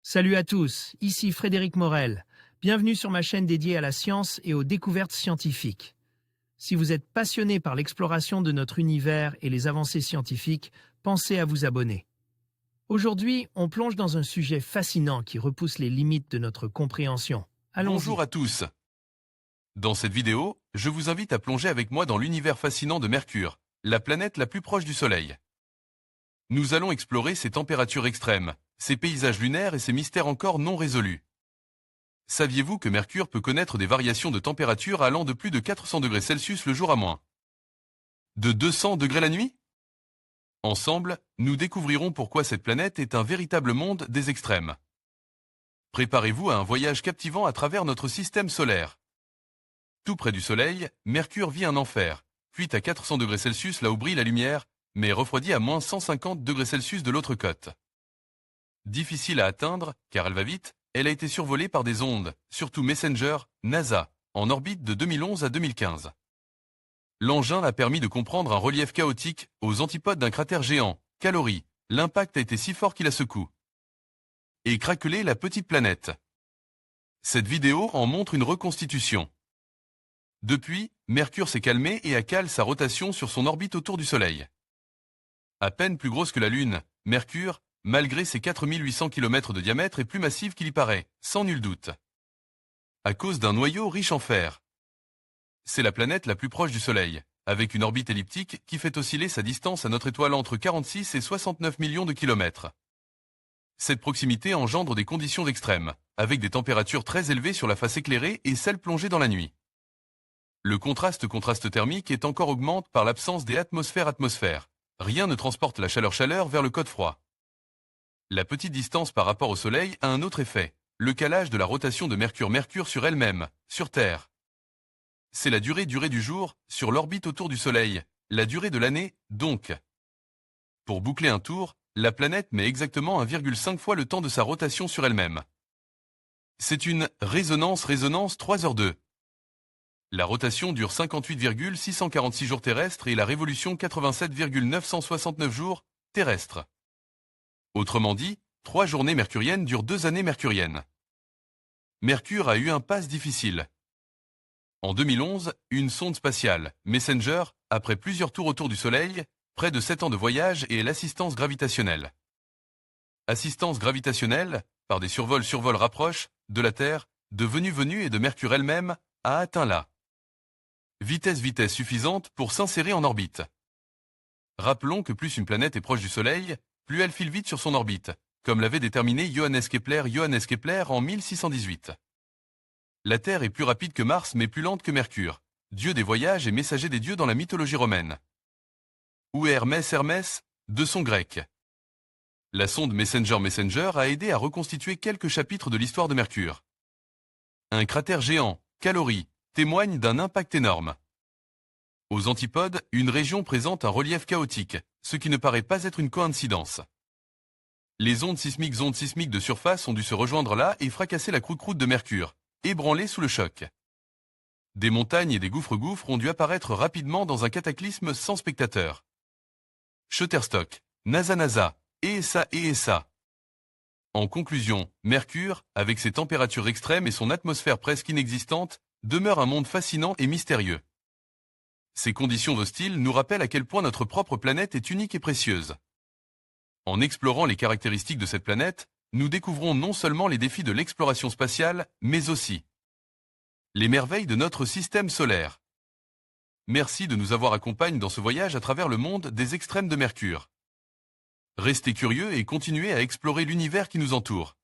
Salut à tous, ici Frédéric Morel. Bienvenue sur ma chaîne dédiée à la science et aux découvertes scientifiques. Si vous êtes passionné par l'exploration de notre univers et les avancées scientifiques, pensez à vous abonner. Aujourd'hui, on plonge dans un sujet fascinant qui repousse les limites de notre compréhension. Allons-y. Bonjour à tous. Dans cette vidéo, je vous invite à plonger avec moi dans l'univers fascinant de Mercure, la planète la plus proche du Soleil. Nous allons explorer ses températures extrêmes, ses paysages lunaires et ses mystères encore non résolus. Saviez-vous que Mercure peut connaître des variations de température allant de plus de 400 degrés Celsius le jour à moins de 200 degrés la nuit? Ensemble, nous découvrirons pourquoi cette planète est un véritable monde des extrêmes. Préparez-vous à un voyage captivant à travers notre système solaire. Tout près du Soleil, Mercure vit un enfer, cuite à 400 degrés Celsius là où brille la lumière, mais refroidi à moins 150 degrés Celsius de l'autre côte. Difficile à atteindre, car elle va vite, elle a été survolée par des ondes, surtout Messenger, NASA, en orbite de 2011 à 2015. L'engin a permis de comprendre un relief chaotique aux antipodes d'un cratère géant, Calorie. L'impact a été si fort qu'il a secoué et craquelé la petite planète. Cette vidéo en montre une reconstitution. Depuis, Mercure s'est calmé et a calé sa rotation sur son orbite autour du Soleil. À peine plus grosse que la Lune, Mercure, malgré ses 4800 km de diamètre, est plus massive qu'il y paraît, sans nul doute. À cause d'un noyau riche en fer. C'est la planète la plus proche du Soleil, avec une orbite elliptique qui fait osciller sa distance à notre étoile entre 46 et 69 millions de kilomètres. Cette proximité engendre des conditions extrêmes, avec des températures très élevées sur la face éclairée et celle plongée dans la nuit. Le contraste thermique est encore augmenté par l'absence des atmosphères. Rien ne transporte la chaleur vers le cône froid. La petite distance par rapport au Soleil a un autre effet, le calage de la rotation de Mercure sur elle-même, sur Terre. C'est la durée du jour, sur l'orbite autour du Soleil, la durée de l'année, donc. Pour boucler un tour, la planète met exactement 1,5 fois le temps de sa rotation sur elle-même. C'est une résonance 3h2. La rotation dure 58,646 jours terrestres et la révolution 87,969 jours terrestres. Autrement dit, 3 journées mercuriennes durent 2 années mercuriennes. Mercure a eu un passe difficile. En 2011, une sonde spatiale, Messenger, après plusieurs tours autour du Soleil, près de 7 ans de voyage et l'assistance gravitationnelle. Assistance gravitationnelle, par des survols rapproches, de la Terre, de venue et de Mercure elle-même, a atteint la vitesse suffisante pour s'insérer en orbite. Rappelons que plus une planète est proche du Soleil, plus elle file vite sur son orbite, comme l'avait déterminé Johannes Kepler en 1618. La Terre est plus rapide que Mars mais plus lente que Mercure, dieu des voyages et messager des dieux dans la mythologie romaine. Ou Hermès, de son grec. La sonde Messenger a aidé à reconstituer quelques chapitres de l'histoire de Mercure. Un cratère géant, Calorie, témoigne d'un impact énorme. Aux antipodes, une région présente un relief chaotique, ce qui ne paraît pas être une coïncidence. Les ondes sismiques de surface ont dû se rejoindre là et fracasser la croûte de Mercure, ébranlée sous le choc. Des montagnes et des gouffres ont dû apparaître rapidement dans un cataclysme sans spectateurs. Shutterstock, NASA, ESA. En conclusion, Mercure, avec ses températures extrêmes et son atmosphère presque inexistante, demeure un monde fascinant et mystérieux. Ces conditions hostiles nous rappellent à quel point notre propre planète est unique et précieuse. En explorant les caractéristiques de cette planète, nous découvrons non seulement les défis de l'exploration spatiale, mais aussi les merveilles de notre système solaire. Merci de nous avoir accompagnés dans ce voyage à travers le monde des extrêmes de Mercure. Restez curieux et continuez à explorer l'univers qui nous entoure.